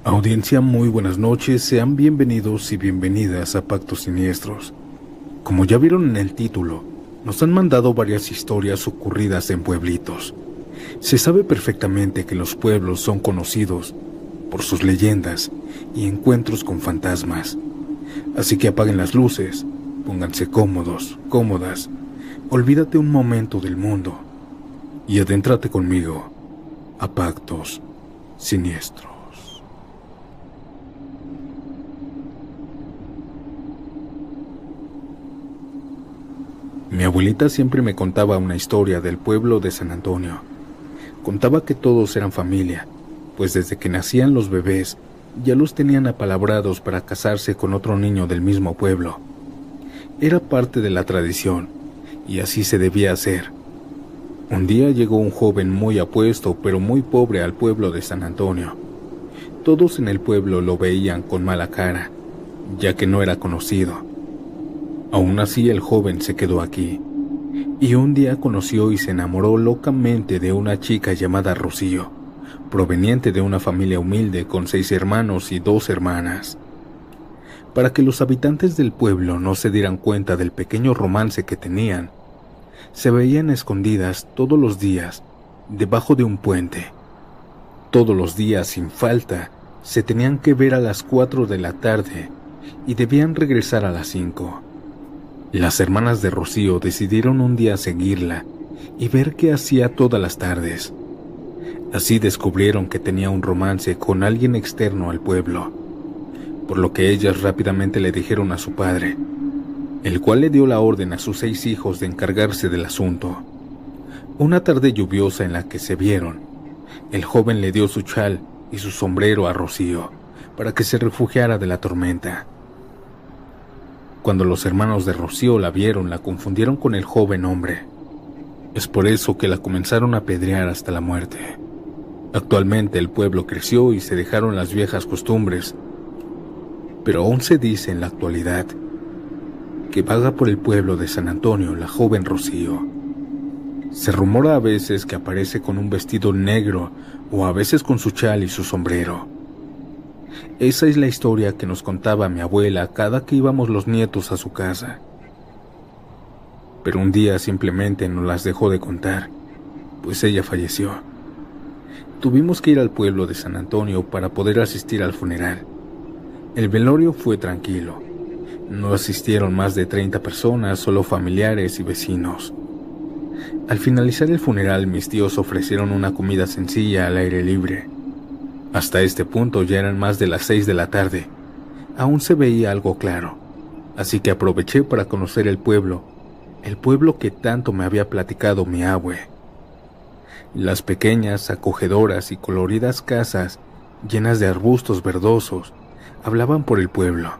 Audiencia, muy buenas noches, sean bienvenidos y bienvenidas a Pactos Siniestros. Como ya vieron en el título, nos han mandado varias historias ocurridas en pueblitos. Se sabe perfectamente que los pueblos son conocidos por sus leyendas y encuentros con fantasmas. Así que apaguen las luces, pónganse cómodos, cómodas, olvídate un momento del mundo y adéntrate conmigo a Pactos Siniestros. Mi abuelita siempre me contaba una historia del pueblo de San Antonio. Contaba que todos eran familia, pues desde que nacían los bebés ya los tenían apalabrados para casarse con otro niño del mismo pueblo. Era parte de la tradición, y así se debía hacer. Un día llegó un joven muy apuesto pero muy pobre al pueblo de San Antonio. Todos en el pueblo lo veían con mala cara, ya que no era conocido. Aún así el joven se quedó aquí, y un día conoció y se enamoró locamente de una chica llamada Rocío, proveniente de una familia humilde con 6 hermanos y 2 hermanas. Para que los habitantes del pueblo no se dieran cuenta del pequeño romance que tenían, se veían escondidas todos los días debajo de un puente. Todos los días, sin falta, se tenían que ver a las 4 de la tarde y debían regresar a las 5. Las hermanas de Rocío decidieron un día seguirla y ver qué hacía todas las tardes. Así descubrieron que tenía un romance con alguien externo al pueblo, por lo que ellas rápidamente le dijeron a su padre, el cual le dio la orden a sus 6 hijos de encargarse del asunto. Una tarde lluviosa en la que se vieron, el joven le dio su chal y su sombrero a Rocío para que se refugiara de la tormenta. Cuando los hermanos de Rocío la vieron, la confundieron con el joven hombre. Es por eso que la comenzaron a apedrear hasta la muerte. Actualmente el pueblo creció y se dejaron las viejas costumbres, pero aún se dice en la actualidad que vaga por el pueblo de San Antonio la joven Rocío. Se rumora a veces que aparece con un vestido negro o a veces con su chal y su sombrero. Esa es la historia que nos contaba mi abuela cada que íbamos los nietos a su casa. Pero un día simplemente nos las dejó de contar, pues ella falleció. Tuvimos que ir al pueblo de San Antonio para poder asistir al funeral. El velorio fue tranquilo. No asistieron más de 30 personas, solo familiares y vecinos. Al finalizar el funeral, mis tíos ofrecieron una comida sencilla al aire libre. Hasta este punto ya eran más de las 6 de la tarde. Aún se veía algo claro, así que aproveché para conocer el pueblo que tanto me había platicado mi abue. Las pequeñas, acogedoras y coloridas casas, llenas de arbustos verdosos, hablaban por el pueblo.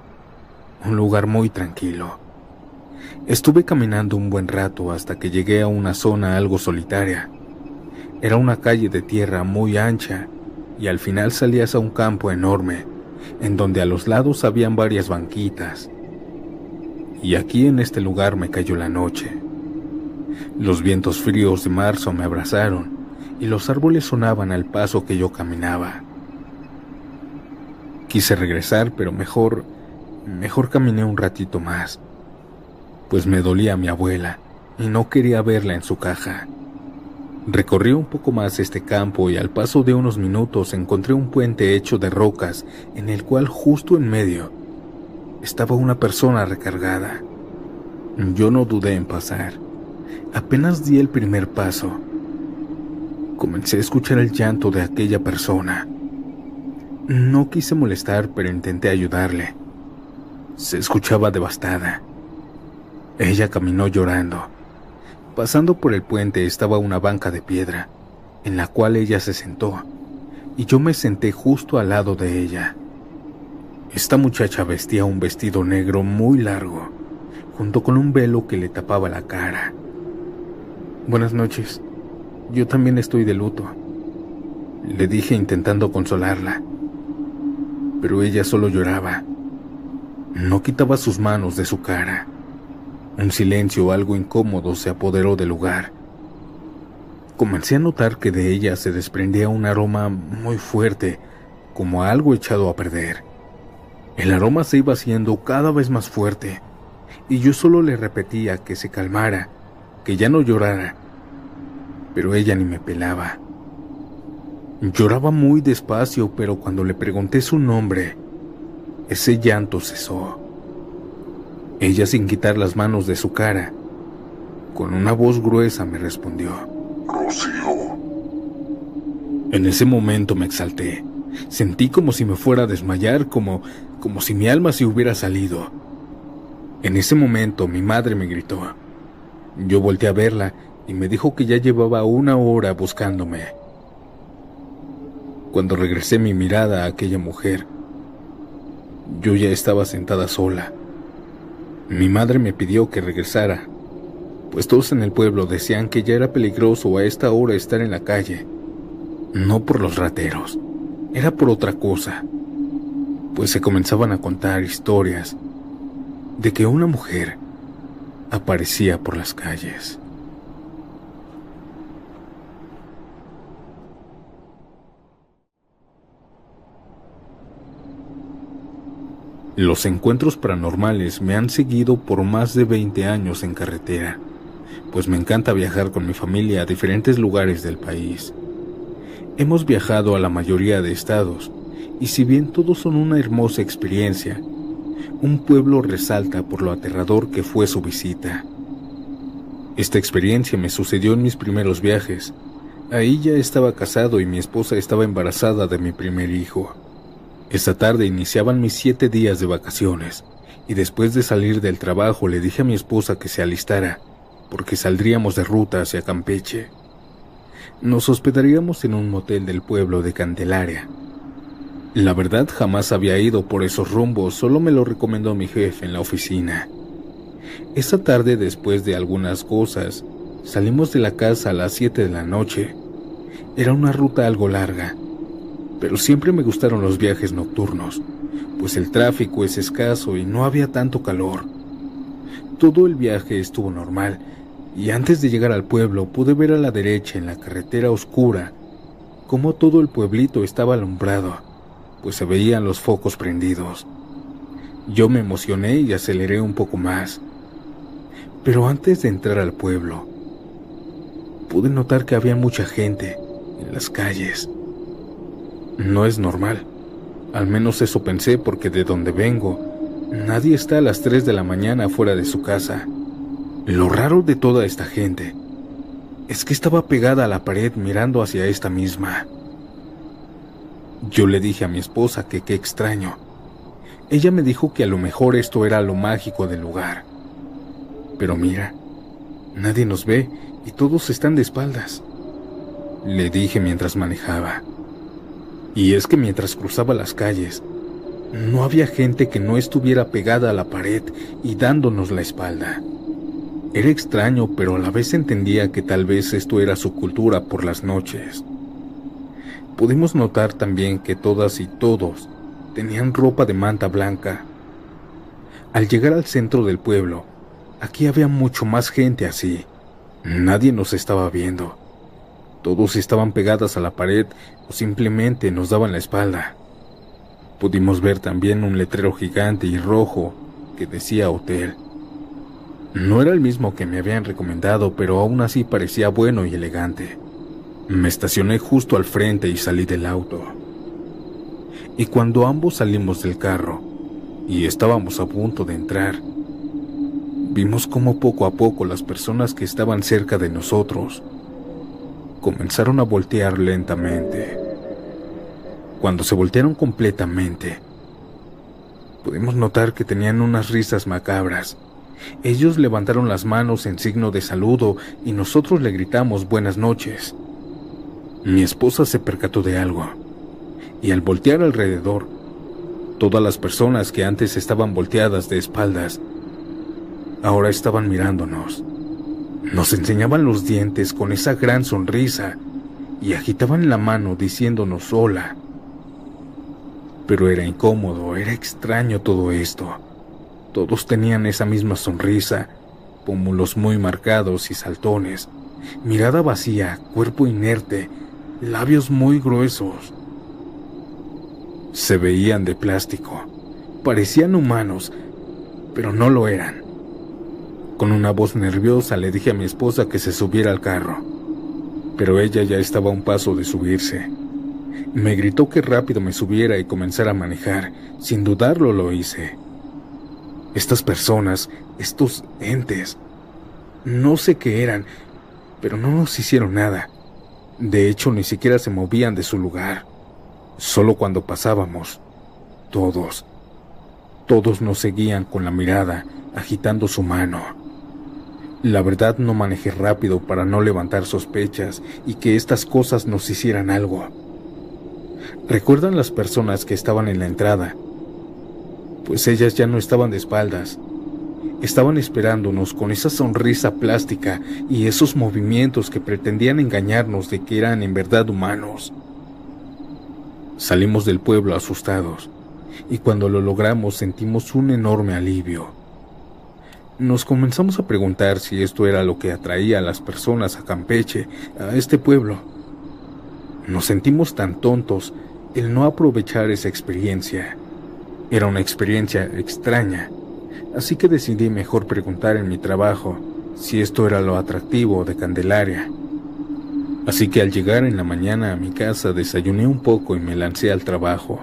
Un lugar muy tranquilo. Estuve caminando un buen rato hasta que llegué a una zona algo solitaria. Era una calle de tierra muy ancha, y al final salías a un campo enorme, en donde a los lados habían varias banquitas. Y aquí en este lugar me cayó la noche. Los vientos fríos de marzo me abrazaron, y los árboles sonaban al paso que yo caminaba. Quise regresar, pero mejor caminé un ratito más, pues me dolía mi abuela, y no quería verla en su caja. Recorrí un poco más este campo y al paso de unos minutos encontré un puente hecho de rocas en el cual justo en medio estaba una persona recargada. Yo no dudé en pasar. Apenas di el primer paso, comencé a escuchar el llanto de aquella persona. No quise molestar, pero intenté ayudarle. Se escuchaba devastada. Ella caminó llorando. Pasando por el puente estaba una banca de piedra, en la cual ella se sentó, y yo me senté justo al lado de ella. Esta muchacha vestía un vestido negro muy largo, junto con un velo que le tapaba la cara. Buenas noches, yo también estoy de luto, le dije intentando consolarla, pero ella solo lloraba. No quitaba sus manos de su cara. Un silencio algo incómodo se apoderó del lugar. Comencé a notar que de ella se desprendía un aroma muy fuerte, como a algo echado a perder. El aroma se iba haciendo cada vez más fuerte, y yo solo le repetía que se calmara, que ya no llorara, pero ella ni me pelaba. Lloraba muy despacio, pero cuando le pregunté su nombre, ese llanto cesó. Ella, sin quitar las manos de su cara, con una voz gruesa me respondió: Rocío. En ese momento me exalté. Sentí como si me fuera a desmayar, como si mi alma se hubiera salido. En ese momento mi madre me gritó. Yo volteé a verla y me dijo que ya llevaba 1 hora buscándome. Cuando regresé mi mirada a aquella mujer, yo ya estaba sentada sola. Mi madre me pidió que regresara, pues todos en el pueblo decían que ya era peligroso a esta hora estar en la calle. No por los rateros, era por otra cosa, pues se comenzaban a contar historias de que una mujer aparecía por las calles. Los encuentros paranormales me han seguido por más de 20 años en carretera, pues me encanta viajar con mi familia a diferentes lugares del país. Hemos viajado a la mayoría de estados, y si bien todos son una hermosa experiencia, un pueblo resalta por lo aterrador que fue su visita. Esta experiencia me sucedió en mis primeros viajes. Ahí ya estaba casado y mi esposa estaba embarazada de mi primer hijo. Esa tarde iniciaban mis 7 días de vacaciones, y después de salir del trabajo le dije a mi esposa que se alistara, porque saldríamos de ruta hacia Campeche. Nos hospedaríamos en un motel del pueblo de Candelaria. La verdad, jamás había ido por esos rumbos, solo me lo recomendó mi jefe en la oficina. Esa tarde, después de algunas cosas, salimos de la casa a las 7 de la noche. Era una ruta algo larga, pero siempre me gustaron los viajes nocturnos, pues el tráfico es escaso y no había tanto calor. Todo el viaje estuvo normal, y antes de llegar al pueblo pude ver a la derecha en la carretera oscura cómo todo el pueblito estaba alumbrado, pues se veían los focos prendidos. Yo me emocioné y aceleré un poco más, pero antes de entrar al pueblo pude notar que había mucha gente en las calles. No es normal, al menos eso pensé, porque de donde vengo, nadie está a las 3 de la mañana fuera de su casa. Lo raro de toda esta gente es que estaba pegada a la pared mirando hacia esta misma. Yo le dije a mi esposa que qué extraño. Ella me dijo que a lo mejor esto era lo mágico del lugar. Pero mira, nadie nos ve y todos están de espaldas, le dije mientras manejaba. Y es que mientras cruzaba las calles, no había gente que no estuviera pegada a la pared y dándonos la espalda. Era extraño, pero a la vez entendía que tal vez esto era su cultura por las noches. Pudimos notar también que todas y todos tenían ropa de manta blanca. Al llegar al centro del pueblo, aquí había mucho más gente así. Nadie nos estaba viendo. Todos estaban pegadas a la pared o simplemente nos daban la espalda. Pudimos ver también un letrero gigante y rojo que decía hotel. No era el mismo que me habían recomendado, pero aún así parecía bueno y elegante. Me estacioné justo al frente y salí del auto. Y cuando ambos salimos del carro y estábamos a punto de entrar, vimos cómo poco a poco las personas que estaban cerca de nosotros comenzaron a voltear lentamente. Cuando se voltearon completamente, pudimos notar que tenían unas risas macabras. Ellos levantaron las manos en signo de saludo y nosotros le gritamos buenas noches. Mi esposa se percató de algo, y al voltear alrededor, todas las personas que antes estaban volteadas de espaldas, ahora estaban mirándonos. Nos enseñaban los dientes con esa gran sonrisa y agitaban la mano diciéndonos hola. Pero era incómodo, era extraño todo esto. Todos tenían esa misma sonrisa, pómulos muy marcados y saltones, mirada vacía, cuerpo inerte, labios muy gruesos. Se veían de plástico, parecían humanos, pero no lo eran. Con una voz nerviosa le dije a mi esposa que se subiera al carro, pero ella ya estaba a un paso de subirse. Me gritó que rápido me subiera y comenzara a manejar. Sin dudarlo lo hice. Estas personas, estos entes, no sé qué eran, pero no nos hicieron nada. De hecho, ni siquiera se movían de su lugar. Solo cuando pasábamos, todos nos seguían con la mirada, agitando su mano. La verdad, no manejé rápido para no levantar sospechas y que estas cosas nos hicieran algo. ¿Recuerdan las personas que estaban en la entrada? Pues ellas ya no estaban de espaldas. Estaban esperándonos con esa sonrisa plástica y esos movimientos que pretendían engañarnos de que eran en verdad humanos. Salimos del pueblo asustados, y cuando lo logramos sentimos un enorme alivio. Nos comenzamos a preguntar si esto era lo que atraía a las personas a Campeche, a este pueblo. Nos sentimos tan tontos el no aprovechar esa experiencia. Era una experiencia extraña, así que decidí mejor preguntar en mi trabajo si esto era lo atractivo de Candelaria. Así que al llegar en la mañana a mi casa desayuné un poco y me lancé al trabajo.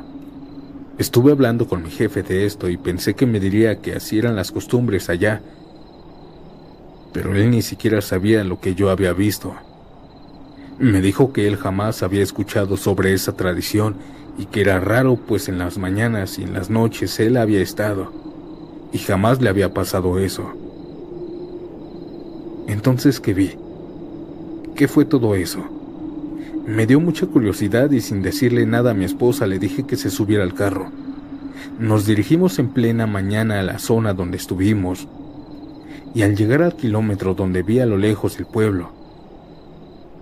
Estuve hablando con mi jefe de esto y pensé que me diría que así eran las costumbres allá, pero él ni siquiera sabía lo que yo había visto. Me dijo que él jamás había escuchado sobre esa tradición y que era raro, pues en las mañanas y en las noches él había estado y jamás le había pasado eso. Entonces, ¿qué vi? ¿Qué fue todo eso? Me dio mucha curiosidad y sin decirle nada a mi esposa le dije que se subiera al carro. Nos dirigimos en plena mañana a la zona donde estuvimos y al llegar al kilómetro donde vi a lo lejos el pueblo,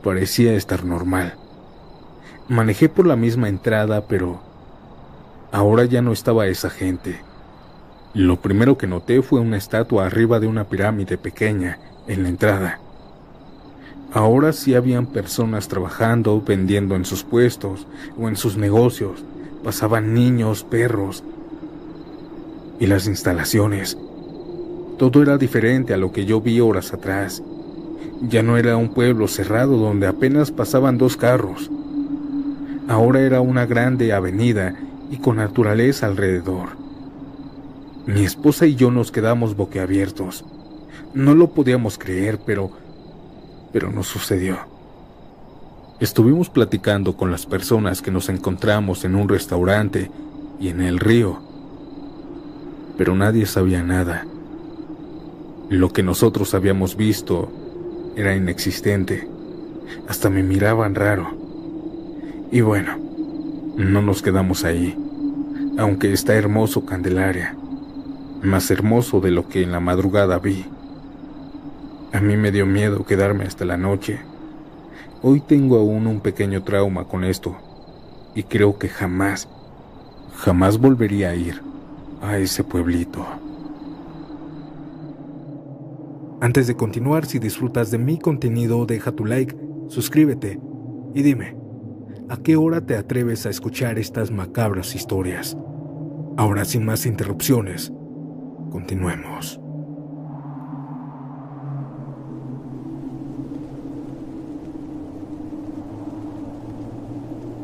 parecía estar normal. Manejé por la misma entrada, pero ahora ya no estaba esa gente. Lo primero que noté fue una estatua arriba de una pirámide pequeña en la entrada. Ahora sí habían personas trabajando, vendiendo en sus puestos o en sus negocios. Pasaban niños, perros. Y las instalaciones. Todo era diferente a lo que yo vi horas atrás. Ya no era un pueblo cerrado donde apenas pasaban 2 carros. Ahora era una grande avenida y con naturaleza alrededor. Mi esposa y yo nos quedamos boquiabiertos. No lo podíamos creer, pero nos sucedió. Estuvimos platicando con las personas que nos encontramos en un restaurante y en el río, pero nadie sabía nada. Lo que nosotros habíamos visto era inexistente. Hasta me miraban raro. Y bueno, no nos quedamos ahí, aunque está hermoso Candelaria, más hermoso de lo que en la madrugada vi. A mí me dio miedo quedarme hasta la noche. Hoy tengo aún un pequeño trauma con esto y creo que jamás volvería a ir a ese pueblito. Antes de continuar, si disfrutas de mi contenido, deja tu like, suscríbete y dime, ¿a qué hora te atreves a escuchar estas macabras historias? Ahora, sin más interrupciones, continuemos.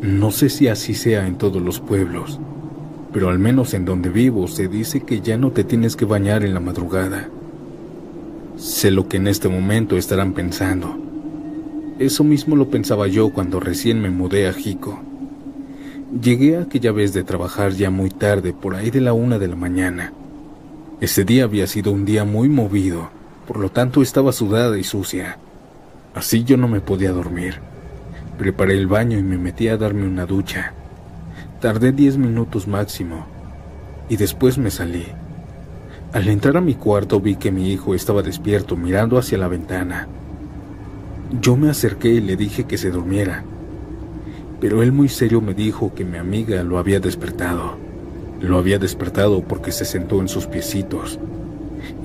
No sé si así sea en todos los pueblos, pero al menos en donde vivo se dice que ya no te tienes que bañar en la madrugada. Sé lo que en este momento estarán pensando. Eso mismo lo pensaba yo cuando recién me mudé a Jico. Llegué aquella vez de trabajar ya muy tarde, por ahí de la 1 de la mañana. Ese día había sido un día muy movido, por lo tanto estaba sudada y sucia. Así yo no me podía dormir. Preparé el baño y me metí a darme una ducha. Tardé 10 minutos máximo y después me salí. Al entrar a mi cuarto vi que mi hijo estaba despierto mirando hacia la ventana. Yo me acerqué y le dije que se durmiera, pero él muy serio me dijo que mi amiga lo había despertado. Lo había despertado porque se sentó en sus piecitos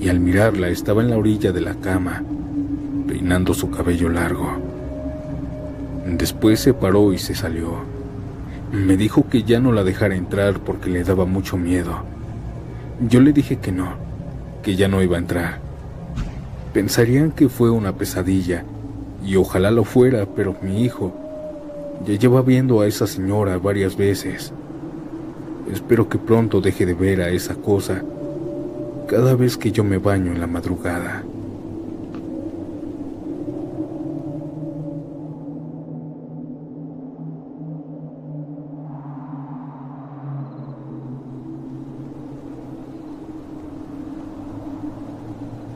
y al mirarla estaba en la orilla de la cama, peinando su cabello largo. Después se paró y se salió. Me dijo que ya no la dejara entrar porque le daba mucho miedo. Yo le dije que no, que ya no iba a entrar. Pensarían que fue una pesadilla, y ojalá lo fuera, pero mi hijo ya lleva viendo a esa señora varias veces. Espero que pronto deje de ver a esa cosa cada vez que yo me baño en la madrugada.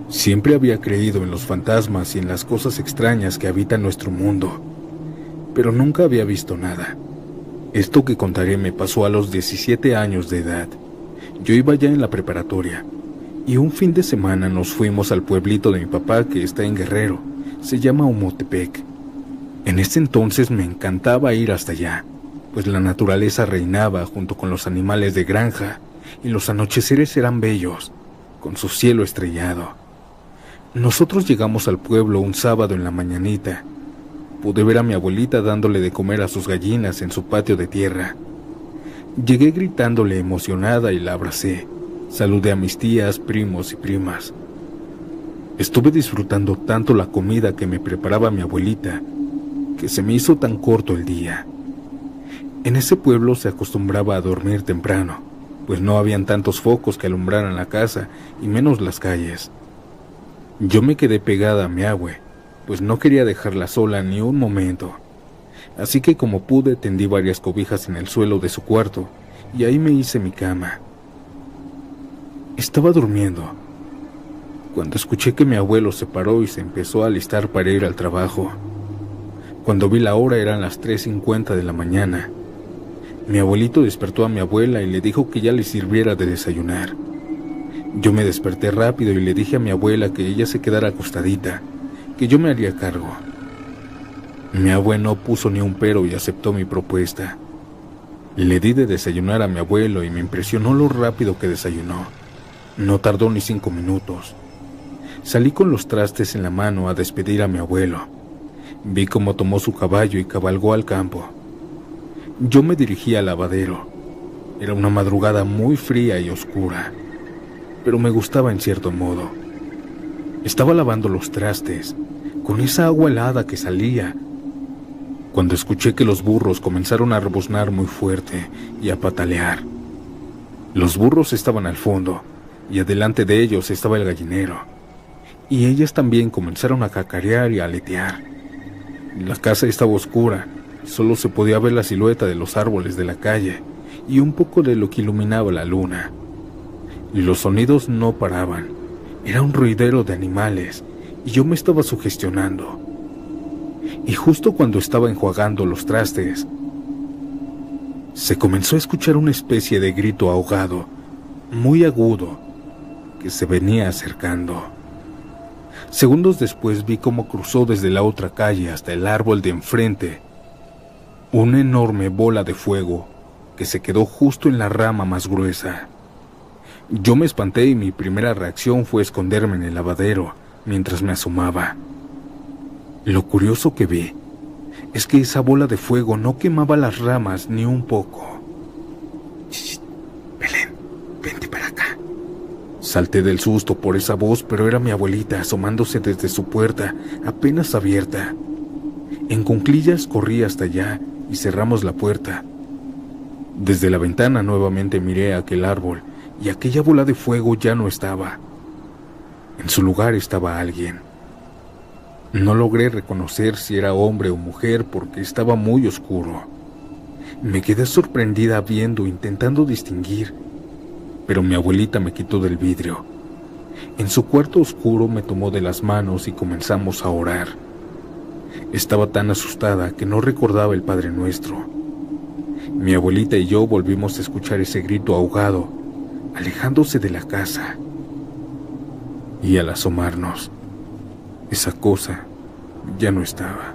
Siempre había creído en los fantasmas y en las cosas extrañas que habitan nuestro mundo, pero nunca había visto nada. Esto que contaré me pasó a los 17 años de edad. Yo iba ya en la preparatoria, y un fin de semana nos fuimos al pueblito de mi papá que está en Guerrero. Se llama Omotepec. En ese entonces me encantaba ir hasta allá, pues la naturaleza reinaba junto con los animales de granja, y los anocheceres eran bellos, con su cielo estrellado. Nosotros llegamos al pueblo un sábado en la mañanita. Pude ver a mi abuelita dándole de comer a sus gallinas en su patio de tierra. Llegué gritándole emocionada y la abracé. Saludé a mis tías, primos y primas. Estuve disfrutando tanto la comida que me preparaba mi abuelita, que se me hizo tan corto el día. En ese pueblo se acostumbraba a dormir temprano, pues no habían tantos focos que alumbraran la casa y menos las calles. Yo me quedé pegada a mi abue, pues no quería dejarla sola ni un momento. Así que como pude tendí varias cobijas en el suelo de su cuarto y ahí me hice mi cama. Estaba durmiendo cuando escuché que mi abuelo se paró y se empezó a alistar para ir al trabajo. Cuando vi la hora eran las 3:50 de la mañana. Mi abuelito despertó a mi abuela y le dijo que ya le sirviera de desayunar. Yo me desperté rápido y le dije a mi abuela que ella se quedara acostadita, que yo me haría cargo. Mi abuelo no puso ni un pero y aceptó mi propuesta. Le di de desayunar a mi abuelo y me impresionó lo rápido que desayunó. No tardó ni 5 minutos. Salí con los trastes en la mano a despedir a mi abuelo. Vi cómo tomó su caballo y cabalgó al campo. Yo me dirigí al lavadero. Era una madrugada muy fría y oscura, pero me gustaba en cierto modo. Estaba lavando los trastes, con esa agua helada que salía, cuando escuché que los burros comenzaron a rebuznar muy fuerte y a patalear. Los burros estaban al fondo, y adelante de ellos estaba el gallinero, y ellas también comenzaron a cacarear y a aletear. La casa estaba oscura, solo se podía ver la silueta de los árboles de la calle y un poco de lo que iluminaba la luna. Y los sonidos no paraban. Era un ruidero de animales y yo me estaba sugestionando. Y justo cuando estaba enjuagando los trastes, se comenzó a escuchar una especie de grito ahogado, muy agudo, que se venía acercando. Segundos después vi cómo cruzó desde la otra calle hasta el árbol de enfrente una enorme bola de fuego que se quedó justo en la rama más gruesa. Yo me espanté y mi primera reacción fue esconderme en el lavadero mientras me asomaba. Lo curioso que vi es que esa bola de fuego no quemaba las ramas ni un poco. ¡Shh! Belén, vente para acá. Salté del susto por esa voz, pero era mi abuelita asomándose desde su puerta, apenas abierta. En cuclillas corrí hasta allá y cerramos la puerta. Desde la ventana nuevamente miré aquel árbol y aquella bola de fuego ya no estaba. En su lugar estaba alguien. No logré reconocer si era hombre o mujer porque estaba muy oscuro. Me quedé sorprendida viendo, intentando distinguir, pero mi abuelita me quitó del vidrio. En su cuarto oscuro me tomó de las manos y comenzamos a orar. Estaba tan asustada que no recordaba el Padre Nuestro. Mi abuelita y yo volvimos a escuchar ese grito ahogado, alejándose de la casa. Y al asomarnos, esa cosa ya no estaba.